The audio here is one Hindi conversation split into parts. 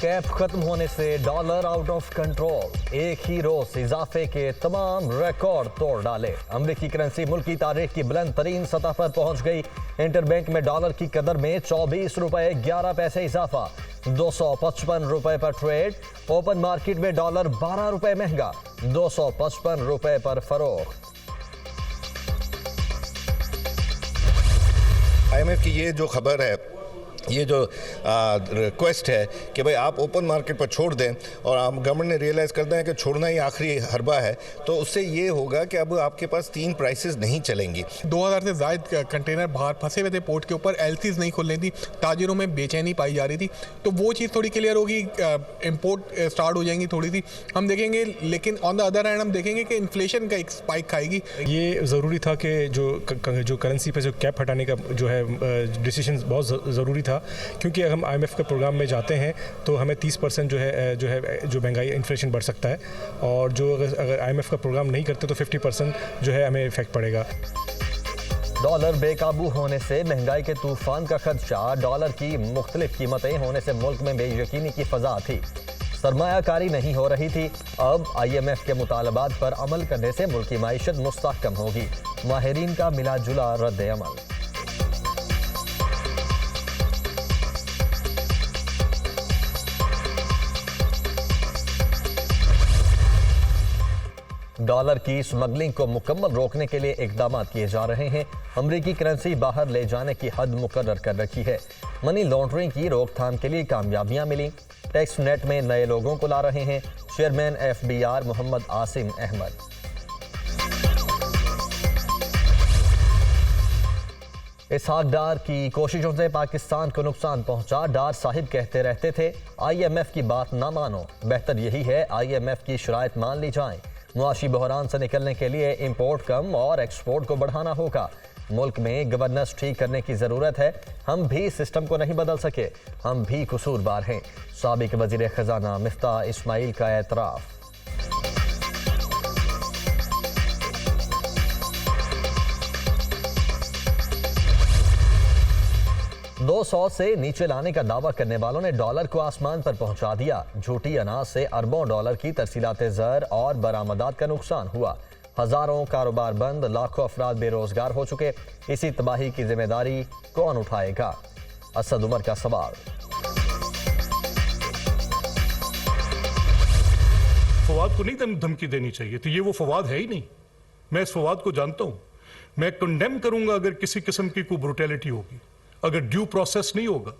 कैप खत्म होने से डॉलर आउट ऑफ कंट्रोल। एक ही रोज इजाफे के तमाम रिकॉर्ड तोड़ डाले। अमेरिकी करेंसी मुल्क की तारीख की बुलंद तरीन सतह पर पहुंच गई। इंटरबैंक में डॉलर की कदर में 24 रुपए 11 पैसे इजाफा, 255 रुपए पर ट्रेड। ओपन मार्केट में डॉलर 12 रुपए महंगा, 255 रुपए पर फरोख्त। IMF की ये जो खबर है, ये जो रिक्वेस्ट है कि भाई आप ओपन मार्केट पर छोड़ दें और आप गवर्नमेंट ने रियलाइज़ कर दें कि छोड़ना ही आखिरी हरबा है, तो उससे ये होगा कि अब आपके पास 3 प्राइसेस नहीं चलेंगी। 2000 से ज़्यादा कंटेनर बाहर फंसे हुए थे पोर्ट के ऊपर, LCs नहीं खुल रही थी, ताजिरों में बेचैनी पाई जा रही थी, तो वो चीज़ थोड़ी क्लियर होगी, इंपोर्ट स्टार्ट हो जाएंगी थोड़ी सी हम देखेंगे। लेकिन ऑन द अदर हैंड हम देखेंगे कि इन्फ्लेशन का एक स्पाइक खाएगी। ये ज़रूरी था कि जो करेंसी पे जो कैप हटाने का जो है डिसीजन बहुत ज़रूरी था, क्योंकि अगर हम IMF के प्रोग्राम में जाते हैं तो हमें 30% जो महंगाई इन्फ्लेशन बढ़ सकता है, और जो अगर IMF का प्रोग्राम नहीं करते तो 50% जो है हमें इफेक्ट पड़ेगा। डॉलर बेकाबू होने से महंगाई के तूफान का खदशा। डॉलर की मुख्तलिफ कीमतें होने से मुल्क में बेयकीनी की फजा थी। सरमायाकारी नहीं हो रही थी। अब IMF के मुतालबात पर अमल करने से मुल्क की माईशत मुस्तहकम होगी। माहिरीन का मिला जुला रद्द अमल। डॉलर की स्मगलिंग को मुकम्मल रोकने के लिए इकदाम किए जा रहे हैं। अमरीकी करेंसी बाहर ले जाने की हद मुकर्रर कर रखी है। मनी लॉन्ड्रिंग की रोकथाम के लिए कामयाबियां मिली। टैक्स नेट में नए लोगों को ला रहे हैं। Chairman FBR Mohammad Asim Ahmed. इसहाक डार की कोशिशों से पाकिस्तान को नुकसान पहुंचा। डार साहिब कहते रहते थे IMF की बात ना मानो, बेहतर यही है IMF की शराइत मान ली जाए। मुआशी बहरान से निकलने के लिए इंपोर्ट कम और एक्सपोर्ट को बढ़ाना होगा। मुल्क में गवर्नेंस ठीक करने की ज़रूरत है। हम भी सिस्टम को नहीं बदल सके, हम भी कसूरवार हैं। साबिक वज़ीर ख़जाना मिफ्ताह इस्माइल का एतराफ़। 200 से नीचे लाने का दावा करने वालों ने डॉलर को आसमान पर पहुंचा दिया। झूठी अनाज से अरबों डॉलर की तरसीलाते ज़र और बरामदात का नुकसान हुआ। हजारों कारोबार बंद, लाखों अफराद बेरोजगार हो चुके। इसी तबाही की जिम्मेदारी कौन उठाएगा? असद उमर का सवाल। फवाद को नहीं धमकी देनी चाहिए, तो ये वो फवाद है ही नहीं। मैं इस फवाद को जानता हूं। मैं कंडेम करूंगा अगर किसी किस्म की कोई ब्रुटैलिटी होगी, अगर ड्यू प्रोसेस नहीं होगा,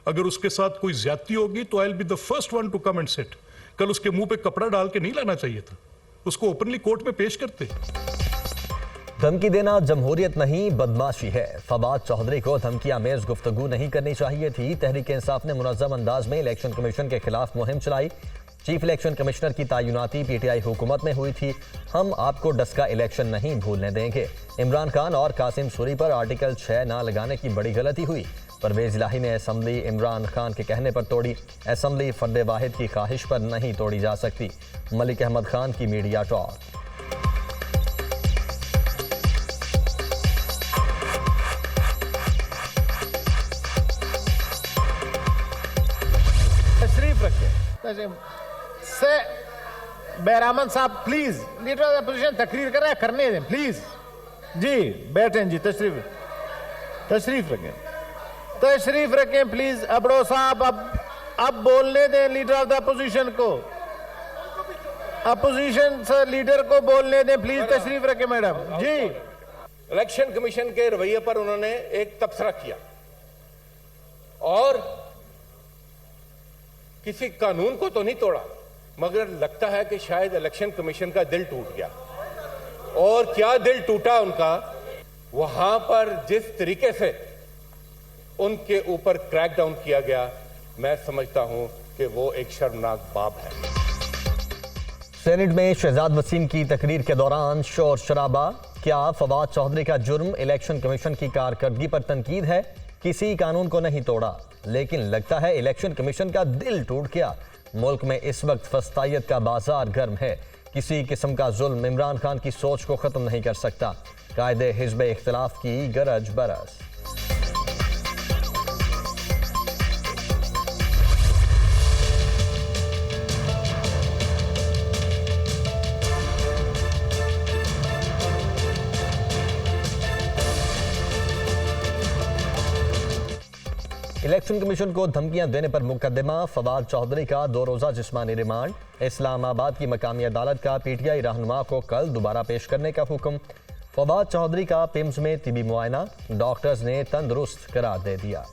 अगर उसके साथ कोई ज्यादती होगी, तो I will be the first one to come and sit. कल उसके मुंह पे कपड़ा डाल के नहीं लाना चाहिए था, उसको ओपनली कोर्ट में पेश करते। धमकी देना जमहूरियत नहीं, बदमाशी है। फवाद चौधरी को धमकियां मेज गुफ्तगू नहीं करनी चाहिए थी। तहरीक इंसाफ ने मुनज़्ज़म अंदाज में इलेक्शन कमीशन के खिलाफ मुहिम चलाई। चीफ इलेक्शन कमिश्नर की तैनाती PTI हुकूमत में हुई थी। हम आपको डस्का इलेक्शन नहीं भूलने देंगे। इमरान खान और कासिम सूरी पर आर्टिकल 6 ना लगाने की बड़ी गलती हुई। परवेज इलाही ने असम्बली इमरान खान के कहने पर तोड़ी। असम्बली फर्द वाहिद की ख्वाहिश पर नहीं तोड़ी जा सकती। मलिक अहमद खान की मीडिया टॉक। तशरीफ रखें। से बैरामन साहब प्लीज, लीडर ऑफ अपोजिशन तकरीर कर रहे हैं, करने दें प्लीज। जी बैठें, जी तशरीफ रखें, तशरीफ रखें प्लीज। अबड़ो साहब अब बोलने दें लीडर ऑफ द अपोजिशन को। अपोजिशन से लीडर को बोलने दें प्लीज। तशरीफ रखें मैडम जी। इलेक्शन कमीशन के रवैये पर उन्होंने एक तबसरा किया और किसी कानून को तो नहीं तोड़ा, मगर लगता है कि शायद इलेक्शन कमीशन का दिल टूट गया। और क्या दिल टूटा उनका, वहां पर जिस तरीके से उनके ऊपर क्रैकडाउन किया गया, मैं समझता हूं कि वो एक शर्मनाक बाब है। सेनेट में शहजाद वसीम की तकरीर के दौरान शोर शराबा। क्या फवाद चौधरी का जुर्म इलेक्शन कमीशन की कारकर्दगी पर तनकीद है? किसी कानून को नहीं तोड़ा, लेकिन लगता है इलेक्शन कमीशन का दिल टूट गया। मुल्क में इस वक्त फस्तायत का बाजार गर्म है। किसी किस्म का जुल्म इमरान खान की सोच को खत्म नहीं कर सकता। कायदे हिज़्ब इख्तिलाफ की गरज बरस। इलेक्शन कमीशन को धमकियां देने पर मुकदमा, फवाद चौधरी का 2 रोजा जिस्मानी रिमांड। इस्लामाबाद की मकामी अदालत का पीटीआई रहनुमा को कल दोबारा पेश करने का हुक्म। फवाद चौधरी का पिम्स में तिबी मुआयना, डॉक्टर्स ने तंदुरुस्त करार दे दिया।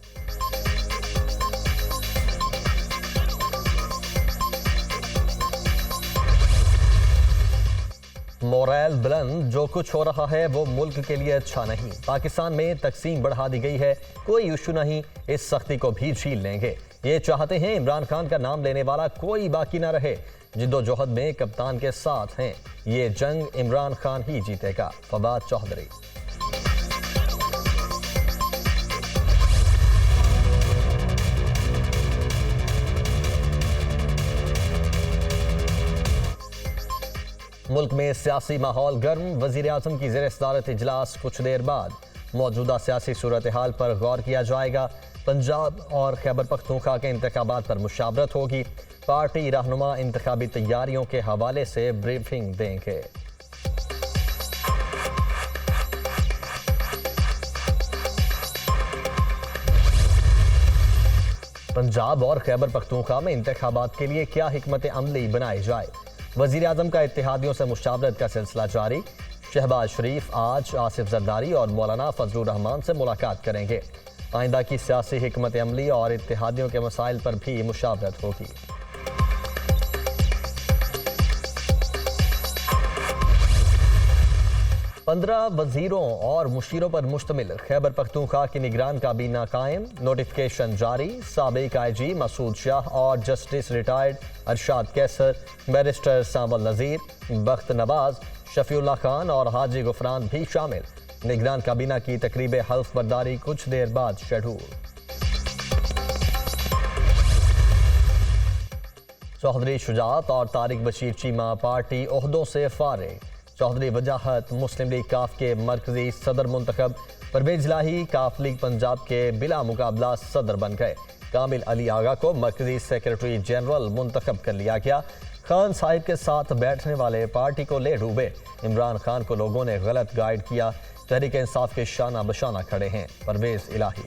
मोरल बुलंद, जो कुछ हो रहा है वो मुल्क के लिए अच्छा नहीं। पाकिस्तान में तकसीम बढ़ा दी गई है, कोई इशू नहीं, इस सख्ती को भी झील लेंगे। ये चाहते हैं इमरान खान का नाम लेने वाला कोई बाकी ना रहे। जिद्दोजहद में कप्तान के साथ हैं, ये जंग इमरान खान ही जीतेगा। फवाद चौधरी। मुल्क में सियासी माहौल गर्म, वजीर आजम की ज़ेर सदारत इजलास कुछ देर बाद। मौजूदा सियासी सूरत हाल पर गौर किया जाएगा। पंजाब और खैबर पख्तूनख्वा के इंतखाबात पर मुशावरत होगी। पार्टी रहनुमा इंतखाबी तैयारियों के हवाले से ब्रीफिंग देंगे। पंजाब और खैबर पख्तूनख्वा में इंतखाबात के लिए क्या हिकमत अमली बनाई जाए, वजीर आजम का इत्तेहादियों से मुशावरत का सिलसिला जारी। शहबाज शरीफ आज आसिफ जरदारी और मौलाना फजलुर रहमान से मुलाकात करेंगे। आइंदा की सियासी हिकमत अमली और इत्तेहादियों के मसाइल पर भी मुशावरत होगी। पंद्रह वजीरों और मुशीरों पर मुश्तमिल खैबर पख्तूनख्वा की निगरान काबीना कायम। नोटिफिकेशन जारी। साबिक IG मसूद शाह और जस्टिस रिटायर्ड अरशाद कैसर, बैरिस्टर सांवल नज़ीर, बख्त नवाज, शफीउल्लाह खान और हाजी गुफरान भी शामिल। निगरान काबीना की तकरीब हल्फ बर्दारी कुछ देर बाद शेड्यूल। चौधरी शुजात और तारिक बशीर चीमा पार्टी ओहदों से फारिग। चौधरी वजाहत मुस्लिम लीग काफ के मरकजी सदर मुंतखब। परवेज लाही काफ लीग पंजाब के बिला मुकाबला सदर बन गए। कामिल अली आगा को मरकजी सेक्रेटरी जनरल मुंतखब कर लिया गया। खान साहिब के साथ बैठने वाले पार्टी को ले डूबे। इमरान खान को लोगों ने गलत गाइड किया। तहरीक इंसाफ के शाना बशाना खड़े हैं परवेज इलाही।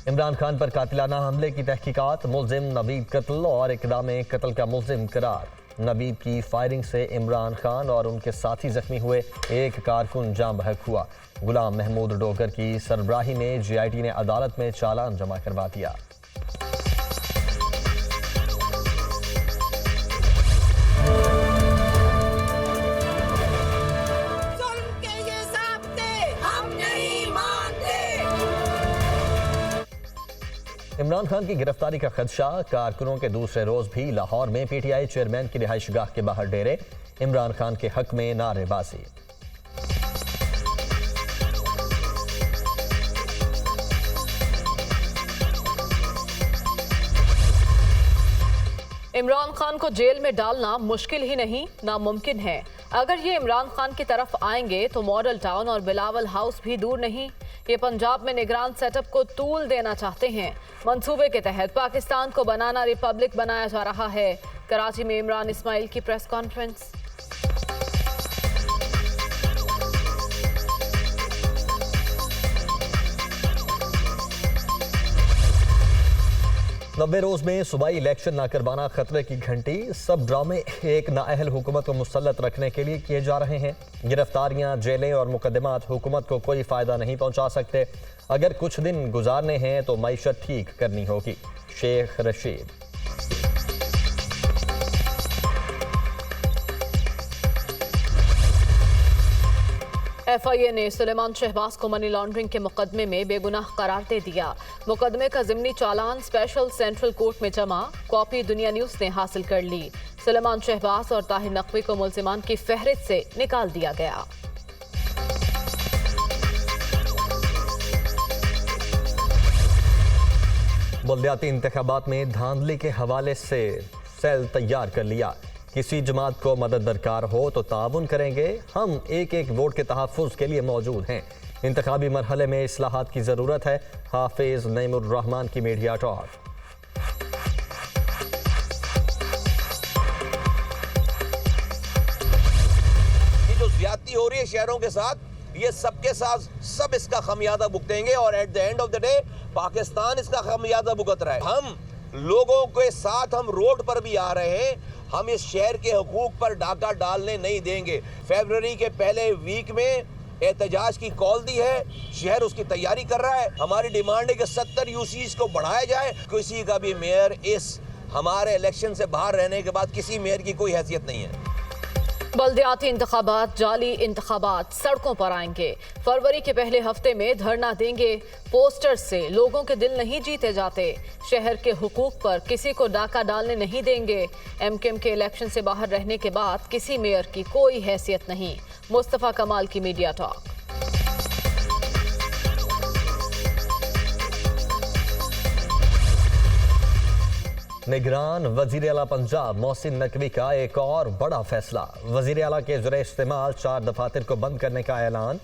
इमरान खान पर कातिलाना हमले की तहकीकात। मुलजिम नवीद कत्ल और इकदाम कत्ल का मुलजिम करार। नवीद की फायरिंग से इमरान खान और उनके साथी जख्मी हुए। एक कारकुन जाम बहक हुआ। गुलाम महमूद डोगर की सरबराही में GIT ने अदालत में चालान जमा करवा दिया। इमरान खान की गिरफ्तारी का खदशा। कारकुनों के दूसरे रोज भी लाहौर में PTI चेयरमैन की रिहाइशगाह के बाहर डेरे। इमरान खान के हक में नारेबाजी। इमरान खान को जेल में डालना मुश्किल ही नहीं, नामुमकिन है। अगर ये इमरान खान की तरफ आएंगे तो मॉडल टाउन और बिलावल हाउस भी दूर नहीं। ये पंजाब में निगरान सेटअप को तूल देना चाहते हैं। मंसूबे के तहत पाकिस्तान को बनाना रिपब्लिक बनाया जा रहा है। कराची में इमरान इस्माइल की प्रेस कॉन्फ्रेंस। नब्बे रोज में सूबाई इलेक्शन ना करवाना खतरे की घंटी। सब ड्रामे एक नाअहल हुकूमत को मुसल्लत रखने के लिए किए जा रहे हैं। गिरफ्तारियां, जेलें और मुकदमात हुकूमत को कोई फायदा नहीं पहुंचा सकते। अगर कुछ दिन गुजारने हैं तो मईशत ठीक करनी होगी। शेख रशीद। FIA ने सुलेमान शहबाज को मनी लॉन्ड्रिंग के मुकदमे में बेगुनाह करार दे दिया। मुकदमे का ज़िमनी चालान स्पेशल सेंट्रल कोर्ट में जमा। कॉपी दुनिया न्यूज़ ने हासिल कर ली। सुलेमान शहबाज और ताहिर नकवी को मुल्जिमान की फहरिस्त से निकाल दिया गया। बल्दियाती इंतखाबात में धांधली के हवाले से सेल तैयार कर लिया। किसी जमात को मदद दरकार हो तो ताउन करेंगे। हम एक एक वोट के तहफ़्फ़ुज़ के लिए मौजूद हैं। इंतखाबी मरहले में इस्लाहात की ज़रूरत है। हाफिज नईमुर रहमान की मीडिया टॉक। जो ज्यादती हो रही है शहरों के साथ, ये सबके साथ सब इसका खमियाजा भुगतेंगे और at the end of the day Pakistan इसका खमियाजा भुगत रहा है। हम लोगों के साथ हम रोड पर भी आ रहे हैं, हम इस शहर के हुकूक पर डाका डालने नहीं देंगे। फरवरी के पहले वीक में एहतजाज की कॉल दी है, शहर उसकी तैयारी कर रहा है। हमारी डिमांड है कि 70 यूसीज को बढ़ाया जाए। किसी का भी मेयर इस हमारे इलेक्शन से बाहर रहने के बाद किसी मेयर की कोई हैसियत नहीं है। बल्दियाती इंतखाबात, जाली इंतखाबात, सड़कों पर आएंगे। फरवरी के पहले हफ्ते में धरना देंगे। पोस्टर से लोगों के दिल नहीं जीते जाते। शहर के हुकूक पर किसी को डाका डालने नहीं देंगे। एमकेएम के इलेक्शन से बाहर रहने के बाद किसी मेयर की कोई हैसियत नहीं। मुस्तफा कमाल की मीडिया टॉक। निगरान वजीर आला पंजाब मोहसिन नकवी का एक और बड़ा फैसला। वजीर आला के ज़रिए इस्तेमाल 4 दफातर को बंद करने का ऐलान।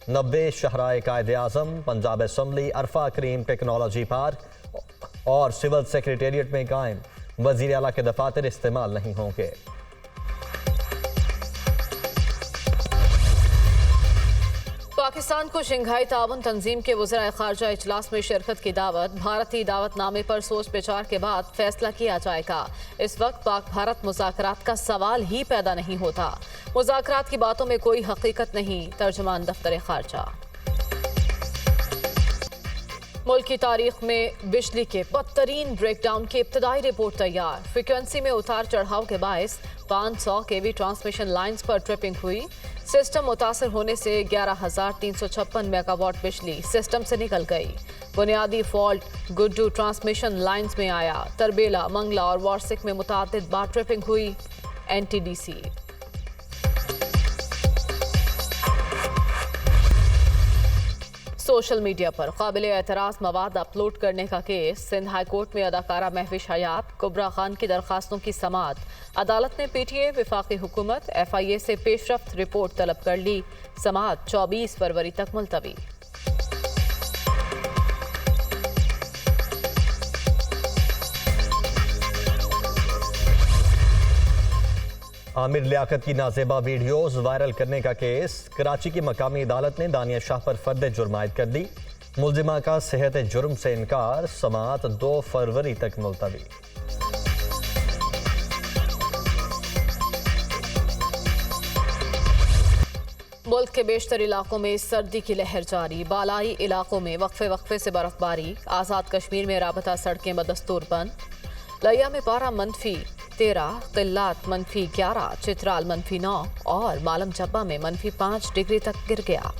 90 शहराए कायदे आज़म, पंजाब असम्बली, अरफा करीम टेक्नोलॉजी पार्क और सिविल सेक्रेटेरिएट में कायम। वजीर आला के दफातर इस्तेमाल नहीं होंगे। पाकिस्तान को शंघाई ताउन तंजीम के वज़राए ख़ारजा इजलास में शिरकत की दावत। भारतीय दावतनामे पर सोच विचार के बाद फैसला किया जाएगा। इस वक्त पाक भारत मुज़ाकरात का सवाल ही पैदा नहीं होता। मुज़ाकरात की बातों में कोई हकीकत नहीं। तर्जुमान दफ्तर ख़ारजा। मुल्क की तारीख में बिजली के बदतरीन ब्रेकडाउन की इब्तदाई रिपोर्ट तैयार। फ्रिक्वेंसी में उतार चढ़ाव के बायस 500 केवी ट्रांसमिशन लाइंस पर ट्रिपिंग हुई। सिस्टम मुतासर होने से 11,356 मेगावाट बिजली सिस्टम से निकल गई। बुनियादी फॉल्ट गुड्डू ट्रांसमिशन लाइंस में आया। तरबेला, मंगला और वारसिक में मुतादिद बार ट्रिपिंग हुई। NTDC। सोशल मीडिया पर काबिल एतराज़ मवाद अपलोड करने का केस। सिंध हाई कोर्ट में अदाकारा महविश हयात, कुबरा खान की दरखास्तों की समाअत। अदालत ने PTA, वफाकी हुकूमत, FIA से पेशरफ्त रिपोर्ट तलब कर ली। समाअत 24 फरवरी तक मुलतवी। आमिर लियाकत की नाजेबा वीडियोस वायरल करने का केस। कराची की मकामी अदालत ने दानिया शाह पर फर्द जुर्म आयद कर दी। मुलजिमा का सेहत जुर्म से इनकार। समाअत 2 फरवरी तक मुलतवी। मुल्क के बेशतर इलाकों में सर्दी की लहर जारी। बालाई इलाकों में वक्फे वक्फे से बर्फबारी। आज़ाद कश्मीर में राबता सड़कें बदस्तूर बंद। लिया में पारा -13, किल्लात -11, चित्राल -9 और मालम जब्बा में -5 डिग्री तक गिर गया।